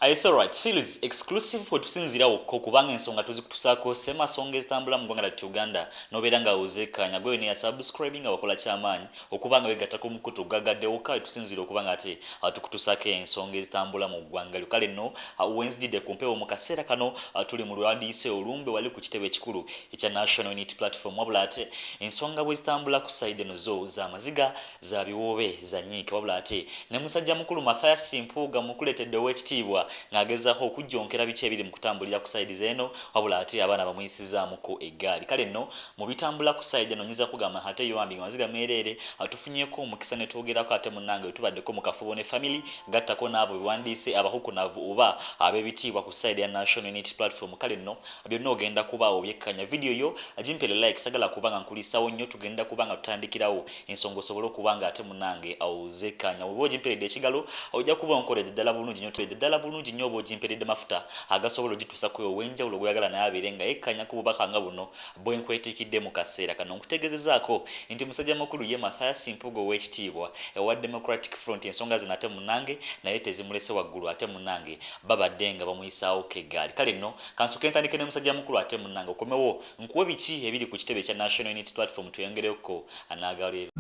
It's alright. Phil's exclusive for tusinzira okko kubanga ensonga tuzikutusako sema songa ezitambula mu ggwanga lyattu Uganda nobeera nga ozekkaanya gwe ne subscribing abakola kyamaanyi okubanga wegattako mukutu gagaddewo kale tusinzira okubanga ate tukutusako ensonga ezitambula mu ggwanga lyo kale nno Wednesday ku mpewo mu kaseera kano tuli mu lwandiise olumbe wali ku kitebe ekikulu ekya National Unity Platform wabula ate ensonga bwe zitambula ku side eno zo za maziga za biwoobe za nyiike wabula ate ne musajja mukulu Mathias Mpuuga mukuleeteddewo ekitiibwa ng'agezaako okujjonkera biki ebiri mu kutambulira ku sayidi z'eno wabula ate abaana bamuyisizaamuko eggaali kale nno mu bitambula ku sayidi eno nyiza kugamba ate yoambi nga maziga meereere atufunyeeko omukisa ne twogerako ate munnange wetubaddeko mu kafubo ne family gattako n'abo bewandiise abahukunavu oba ab'ebitiibwa ku sayidi ya National Unity Platform kale nno byonna ogenda kubaawo byekkanya vidiyo yo agimpere like sagala kubanga nkulisawo nnyo tugenda kubanga tutandikirawo ensonga osobole okubanga ate munnange awuzekkanya oba ogimperedde ekigalo ojja kuba onkoledde ddala bulungi nnyo tuledde ddala bulungi nnyo oba ogimperedde mafuta agasobola ogituusa ku ow'enjawulo gweyagala naye abeere nga yekkanya ku bubaka nga buno bwe nkwetiikidde mu kaseera kano nkutegezezaako nti musajja mukulu ye Mathias Mpuuga ow'ekitiibwa ewa Democratic Front ensonga zino ate munnange naye tezimulese waggulu ate munnange babadde nga bamuyisaawoku eggaali kale nno kansoke ntandike ne musajja mukulu ate munnange okomewo nkuwe biki ebiri ku kitebe kya National Unity Platform tuyongereko anaaga leero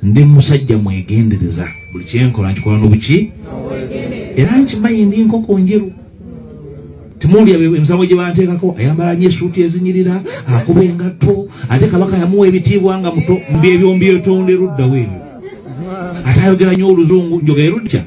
ndi musajja mwegendereza buli kyenkola nkikola n'obuki era nkimanyi ndi nkoko njeru timundi emisango gye banteekako ayambala nnyo essuuti ezinyirira akuba engatto ate kabaka yamuwa ebitiibwa nga muto mbyebyo mbyetonde luddawo ebyo ate ayogera nnyo oluzungu njogera ludya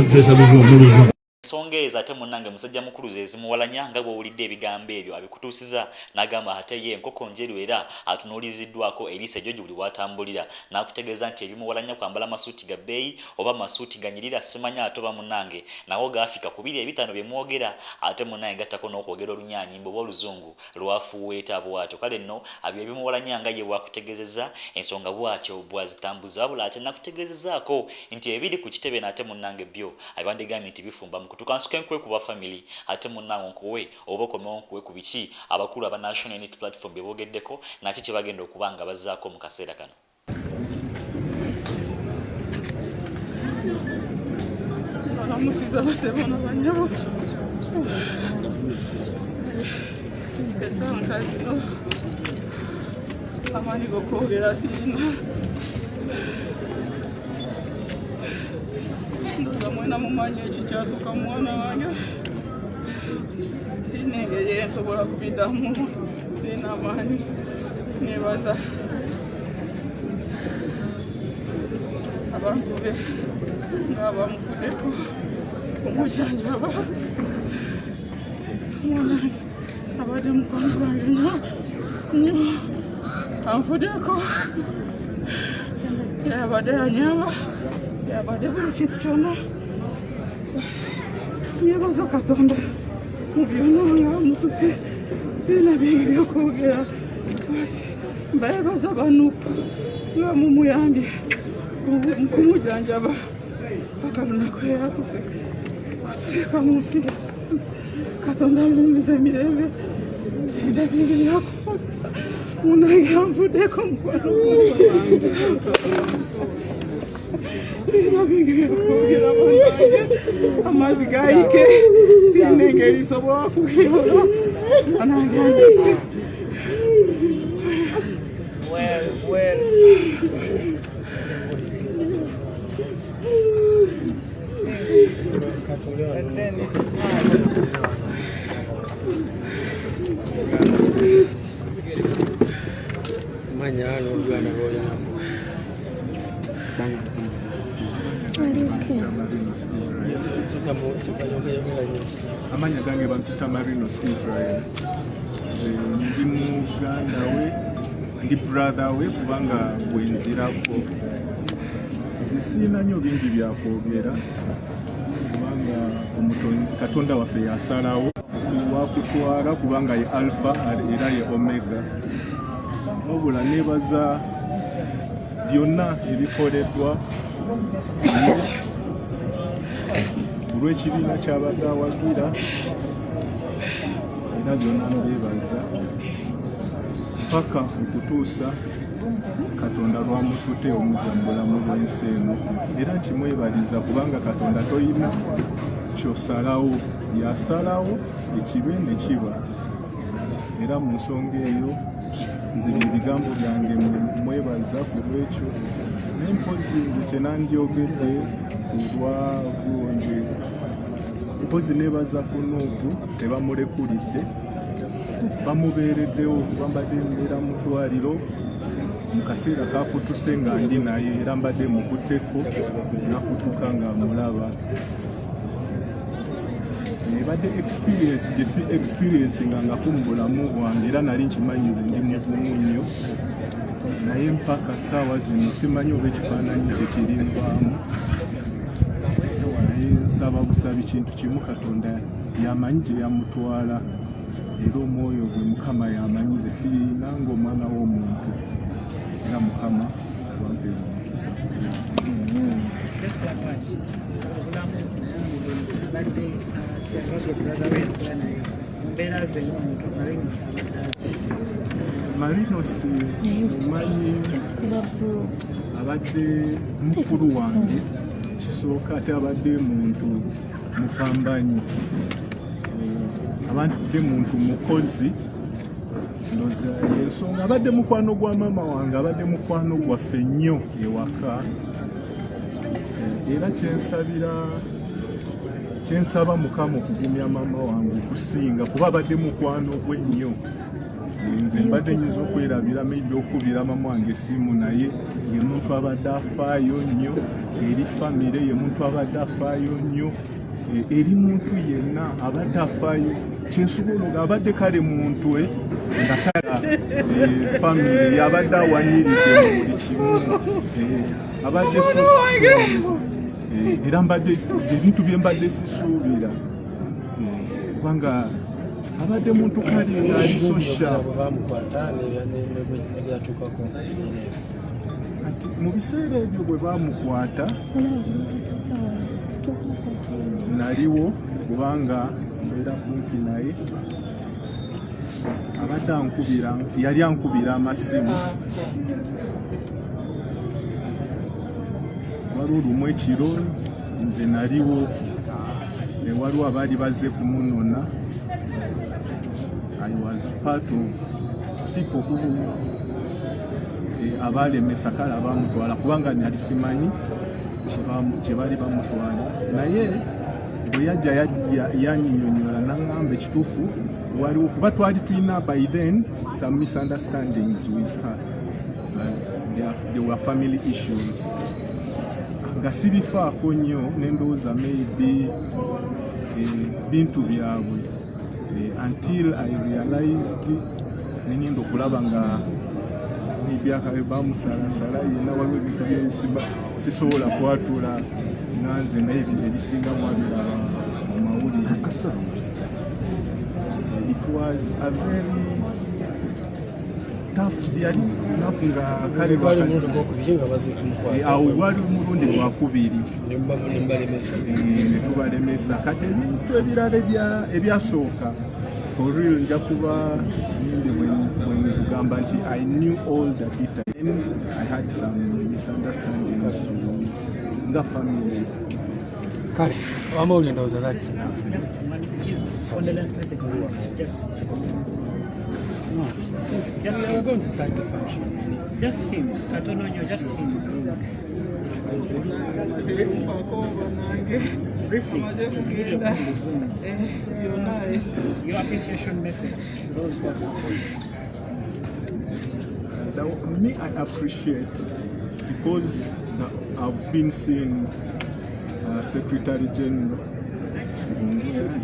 tutesa luzungu ensonga ezo ate munnange musajja mukulu ze zimuwalanya nga bw'owulidde ebigambo ebyo abikutuusiza n'agamba ate ye enkoko njeru era atunuuliziddwako eriisa ejjo buli watambulira n'akutegeeza nti ebimuwalanya kwambala masuuti ga bbeeyi oba masuuti ganyirira simanya ate oba munnange nawo gaafika ku 2:5 bye mwogera ate munnange gattako n'okwogera olunyanyimbo oba oluzungu lwafuweeta bw'atyo kale nno abyo ebimuwalanya nga ye bwakutegezeza ensonga bw'atyo bwazitambuza wabula ate nakutegezezaako nti ebiri ku kitebe n'ate munnange byo abibandigambye nti bifumba tukansuke nkwe kuba family ate munnange nkuwe oba okomewo nkuwe ku biki abakulu aba National Unity Platform bye boogeddeko naki kye bagenda okuba nga bazzaako mu kaseera kano amusiza basebona banyabo esanka zino amani gokwogera sina ndoza mwena mumanya ekikyatuka mwana wange sina engeri ensobola kubiddamu sina amaanyi nebaza abantu be nga bamufuddeko omujjanjaba mwanange abadde mukwano gwange nnyo anfuddeko yabadde anyamba yabadde buli kintu kyonna yebaza Katonda mu byonna nga mutute sina bingi byokwogera mbayebaza banupu nga mumuyambye kumujjanjaba akalunako yatuse kutuleka mu nsi Katonda mumuze emirembe sina bingi byakola munange anfuddeko mukwano sina bingi byokwogera amazzi gayike sina engeri isobola kuyola anange andise Mañana olvidando roya. Amanya gange bamtuta Marinos Israel ndi muganda we ndi brother we kubanga bwenzirako zisina nnyo bingi byakwogera kubanga Katonda waffe yasalawo wakutwala kubanga ye alpha era ye omega wabula nebaza byonna ebikoleddwa olw'ekibiina kyabadde awagira era byonna mbebaza paka okutuusa Katonda lwamutute omujja mu bulamu bw'ensi eno era nkimwebaliza kubanga Katonda toyina kyosalawo, yasalawo ekibe ne kiba. Era mu nsonga eyo nze ebigambo byange mwebaza ku lwekyo n'empozi nze kye nandyogedde kulwa gundi mpozi nebaza ku Nuupu tebamulekulidde bamubeereddewo kuba mbadde mbeera mu ddwaliro mu kaseera kakutuse nga ndi naye era mbadde mukutteko nakutuka nga mulaba. Ebadde experience gye si experience nga ku mu bulamu bwange era nali nkimanyi nze ndi muvumu nnyo naye mpaka ssaawa zino simanyi oba ekifaananyi kye kirinvaamu. Naye nsaba busabi kintu kimu, Katonda yamanyi gye yamutwala era omwoyo gwe Mukama yamanyi nze sirina ng'omwana w'omuntu era Mukama wampeera omukisa. Marinos omanyi abadde mukulu wange kisooka ate abadde muntu mupambanyi, abadde muntu mukozi. Ndoza ensonga abadde mukwano gwa maama wange, abadde mukwano gwaffe nnyo ewaka. Era kyensaba Mukama okugumya maama wange okusinga kuba abadde mukwano gwe nnyo. Nze mbadde nyinza okwerabira maybe okubira maama wange essimu naye ye muntu abadde afaayo nnyo eri famire, ye muntu abadde afaayo nnyo eri muntu yenna abadde afaayo. Kyensobola abadde kale muntu nga kale famire yabadde awanyiridde mu buli kimu, abadde era mbadde ebintu bye mbadde sisuubira kubanga abadde muntu kali ali social. Kati mu biseera ebyo bwe baamukwata naliwo kubanga mbeera kumpi naye, abadde yali ankubira amasimu. Waliwo lumu ekiro nze naliwo, waliwo abaali bazze kumunona. I was part of people who abalemesa kale abamutwala kubanga nali simanyi kye baali bamutwala, naye bwe yajja yanyinyonyola n'aŋŋamba ekituufu waliwo kuba twali tulina by then some misunderstandings with her as there were family issues nga sibifaako nnyo n'endowooza maybe bintu byabwe until I realized nengenda okulaba nga ebyaka bamusalasala yenna waliwo ebintu byesiba sisobola kwatula nanze naye ebisinga mwabiraba mu mawulire. It was a very tough yali lunaku nga kale awo wali mulundi gwakubiri ne tubalemesa. Kati ebintu ebirala ebyasooka for real nja kuba ninde bwengamba nti I knew all the details. I had some misunderstandings nga family. Kale, wamawulire ndowooza that's enough. No. Just we're going to start the function. Just him. Katononyo, just him. Briefly, your appreciation message to those who have supported. Me, I appreciate because I've been seeing Secretary General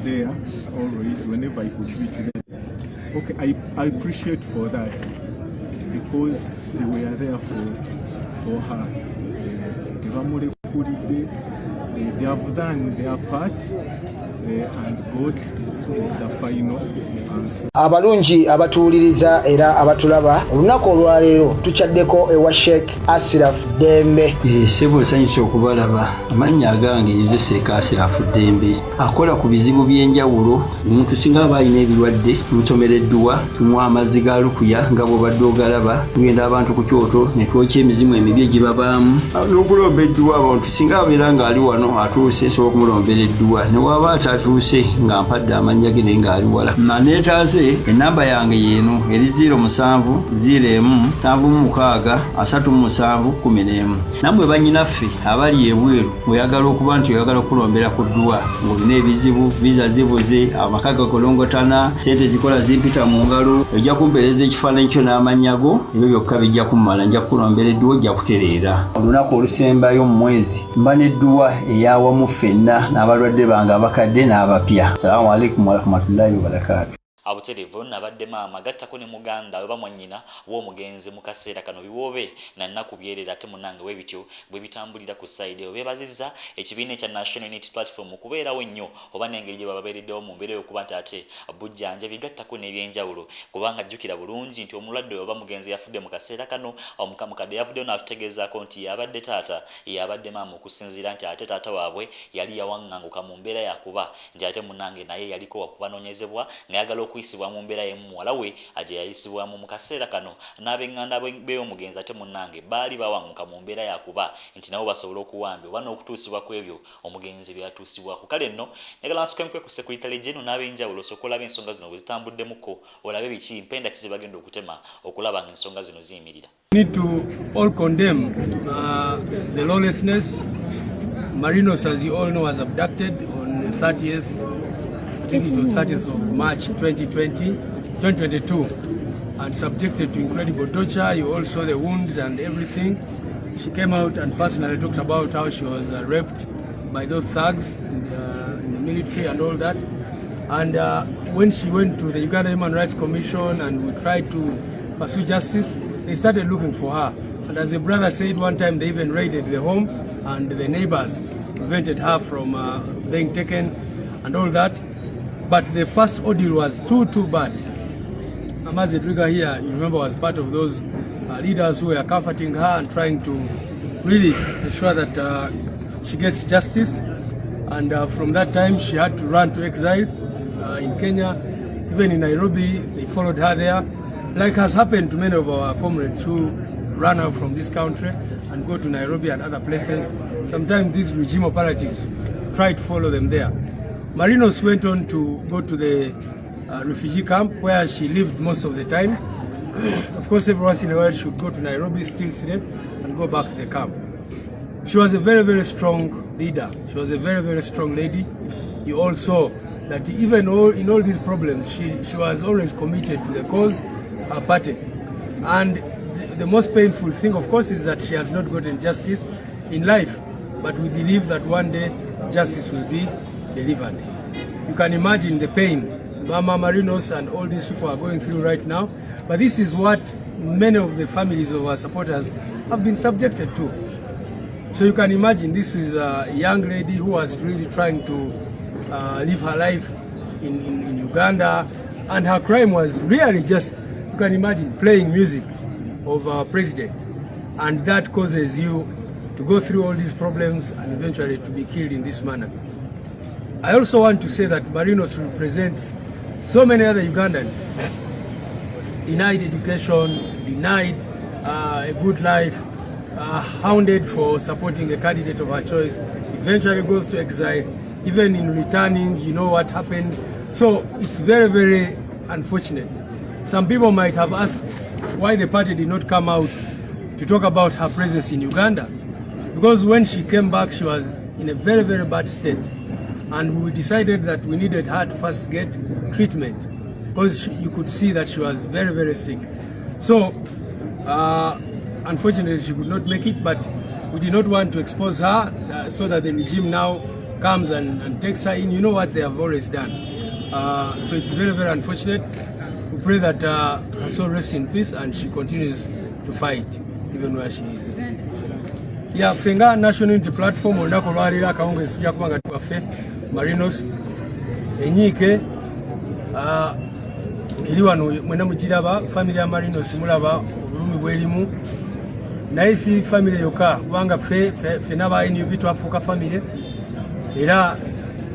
there always whenever I could reach them. Okay, I appreciate for that because they were there for her. They have done their part and God is the final answer. Abalungi abatuwuliriza era abatulaba olunaku olwaleero tuchaddeko ewa Sheikh Ashraf Dembe. Sebo sanyusa okubalaba amannya agange Seeka Ashraf Dembe akola ku bizibu by'enjawulo. Omuntu singa aba alina ebirwadde tumusomereddwa, tumuwa amazzi ga lukuya nga bw'obadde ogalaba, tugenda abantu ku kyoto ne twokya emizimu emibi egibabaamu n'okulomba edduwa. Abantu singa abeera ng'ali wano atuuse sobola okumulombera edduwa, ne waba atatuuse nga mpadde amannya ge naye ng'ali wala. Neetaaze ennamba yange yeeno eri 0701763711. Nammwe bannyinaffe abali ebweru oyagala okuba nti oyagala okulombera ku dduwa ng'olina ebizibu, viza zibuze, amaka gakolongotana, sente zikola zimpita mu ngalo, ojja kumpeereza ekifaananyi kyo n'amannya go, ebyo byokka bijja kummala. Nja kukulombera edduwa, ojja kutereera. Olunaku olusembayo mu mwezi mba n'edduwa ey'awamu ffenna n'abalwadde bange abakadde n'abapya. Salaamu alaikum warahmatullahi wabarakatuh. Abuterevu nabadde maama gattako ne muganda oba mwannyina w'omugenzi mu kaseera kano biwoobe na nnaku byerera ate munange bwe bityo bwe bitambulira ku sayidi. Beebazizza ekibiina ekya National Unity Platform okubeerawo ennyo oba n'engeri gye bababeereddewo mu mbeera y'okuba nti ate bujjanjabi gattako n'ebyenjawulo, kubanga jjukira bulungi nti omulwadde oba mugenzi yafudde mu kaseera kano, omukadde yavuddeyo n'atutegeezaako nti yabadde taata, yabadde maama, okusinziira nti ate taata waabwe yali yawaŋŋanguka mu mbeera yakuba nti ate munange naye yaliko wakubanoonyezebwa ng'ayagala okuyisibwa mu mbeera y'omuwala we aje yayisibwamu mu kaseera kano. N'abenganda b'omugenzi ate munnange baali bawanguka mu mbeera yakuba nti nabo basobola okuwambya oba n'okutuusibwa ku ebyo omugenzi byatuusibwako. Kale nno njagala nsukemukwe ku sekuritale gyeno n'ab'enjawulo osobola olaba ensonga zino bwe zitambuddemuko, olabe biki mpenda ki ze bagenda okutema okulaba ng'ensonga zino ziyimirira. We need to all condemn the lawlessness. Marinos, as you all know, was abducted on the 30th, I think it was 30th of March 2022, and subjected to incredible torture. You all saw the wounds and everything. She came out and personally talked about how she was raped by those thugs in the military and all that. And when she went to the Uganda Human Rights Commission and we tried to pursue justice, they started looking for her. And as the brother said one time, they even raided the home and the neighbors prevented her from being taken and all that. But the first ordeal was too bad. Amazi Driga here, you remember, was part of those leaders who were comforting her and trying to really ensure that she gets justice. And from that time, she had to run to exile in Kenya. Even in Nairobi, they followed her there. Like has happened to many of our comrades who run out from this country and go to Nairobi and other places. Sometimes these regime operatives try to follow them there. Marinos went on to go to the refugee camp where she lived most of the time. Of course, every once in a while she would go to Nairobi, steal them, and go back to the camp. She was a very strong leader. She was a very strong lady. You all saw that even in all these problems, she was always committed to the cause, her party. And the most painful thing, of course, is that she has not gotten justice in life. But we believe that one day justice will be delivered. You can imagine the pain Mama Marinos and all these people are going through right now. But this is what many of the families of our supporters have been subjected to. So you can imagine this is a young lady who was really trying to live her life in Uganda, and her crime was really just, you can imagine, playing music of our president, and that causes you to go through all these problems and eventually to be killed in this manner. I also want to say that Marinos represents so many other Ugandans denied education, denied a good life, hounded for supporting a candidate of her choice, eventually goes to exile. Even in returning, you know what happened. So it's very unfortunate. Some people might have asked why the party did not come out to talk about her presence in Uganda. Because when she came back, she was in a very bad state. And we decided that we needed her to first get treatment, because you could see that she was very sick. So, unfortunately, she could not make it, but we did not want to expose her so that the regime now comes and takes her in. You know what they have always done. So it's very unfortunate. We pray that her soul rests in peace and she continues to fight, even where she is. Yeah, Fenga National Unity Platform, Ondako Lwarira Kaungwe Sujja Kubanga Tuwafe, Marinos, enyiike eri wano mwena mugiraba family ya Marinos mulaba obulumi bwerimu naye si family yokka kubanga ffe n'aba NUP twafuuka family era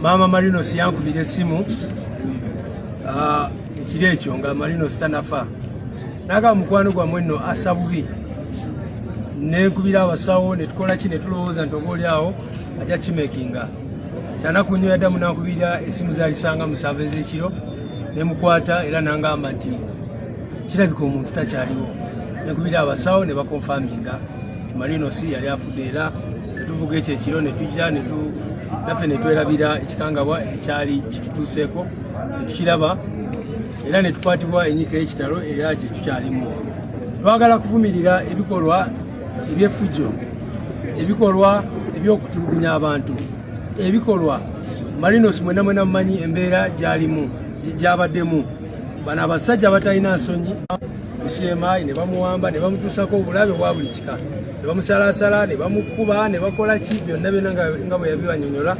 maama Marinos yankubira essimu ekiri ekyo nga Marinos tanafa naga mukwano gwammwe nno assa bubi nenkubira abasawo netukola ki netulowooza nti oba oli awo ajja kimekinga kyanaku nnyo yaddamu nankubira essimu zaalisanga mu saawa ez'ekiro nemukwata era nangamba nti kirabika omuntu takyaliwo nenkubira abasawo ne bakonfaminga Marinos yali afudde era netuvuga ekyo ekiro netujja naffe netwerabira ekikangabwa ekyali kitutuuseeko netukiraba era netukwatibwa enyiika y'ekitalo era gye tukyalimu. Twagala kuvumirira ebikolwa eby'effujjo, ebikolwa eby'okutulugunya abantu, ebikolwa Marinos mwena mumanyi embeera gy'abaddemu. Bano abasajja batalina nsonyi CMI ne bamuwamba ne bamutuusako obulabe bwa buli kika, ne bamusalaasala ne bamukuba ne bakola ki byonna nga bwe yabibanyonyola.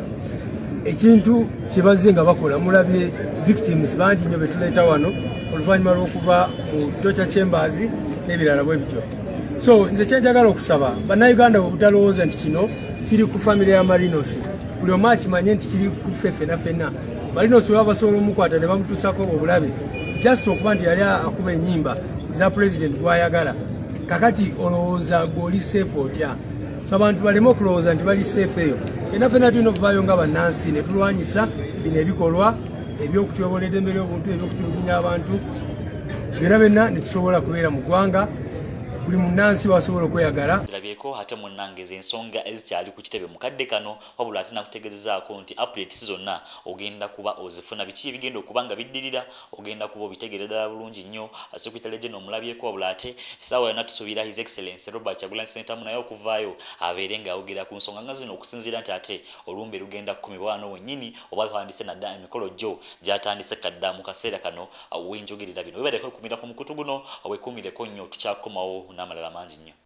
Ekintu kyebaze nga bakola mulabye victims bangi nnyo betuleeta wano oluvannyuma lw'okuva mu torture chambers n'ebirala bwe bityo. So nze kyenjagala okusaba bannayuganda obutalowooza nti kino kiri ku family ya Marinos, buli omu akimanye nti kiri ku ffe ffenna. Marinos we basobola omukwata ne bamutuusako obulabe just okuba nti yali akuba ennyimba za president gw'ayagala. Kakati olowooza gw'oli safe otya? So abantu baleme okulowooza nti bali safe eyo. Ffenna tulina okuvaayo nga bannansi ne tulwanyisa bino ebikolwa eby'okutyobola eddembe ly'obuntu, eby'okutulugunya abantu, byonna ne tusobola kubeera mu ggwanga buli munnansi wasobola okweyagala. Zirabyeko ate munnangeza ensonga ezikyali ku kitebe mukadde kano wabula ate nakutegezezaako nti updates zonna ogenda kuba ozifuna biki ebigenda okuba nga biddirira ogenda kuba obitegeera ddala bulungi nnyo. Secretary General omulabyeko wabula ate essaawa yonna tusuubira His Excellency Robert Kyagulanyi Ssentamu naye okuvaayo abeere ng'ayogera ku nsonga nga zino okusinziira nti ate olumbe lugenda kukumibwa wano wennyini oba batandise nadda emikolo gyo gy'atandise kadda mu kaseera kano wenjogerera bino. Webaleko okumirako mukutu guno obwekuumireko nnyo tukyakomawo n'amalala mangi nnyo.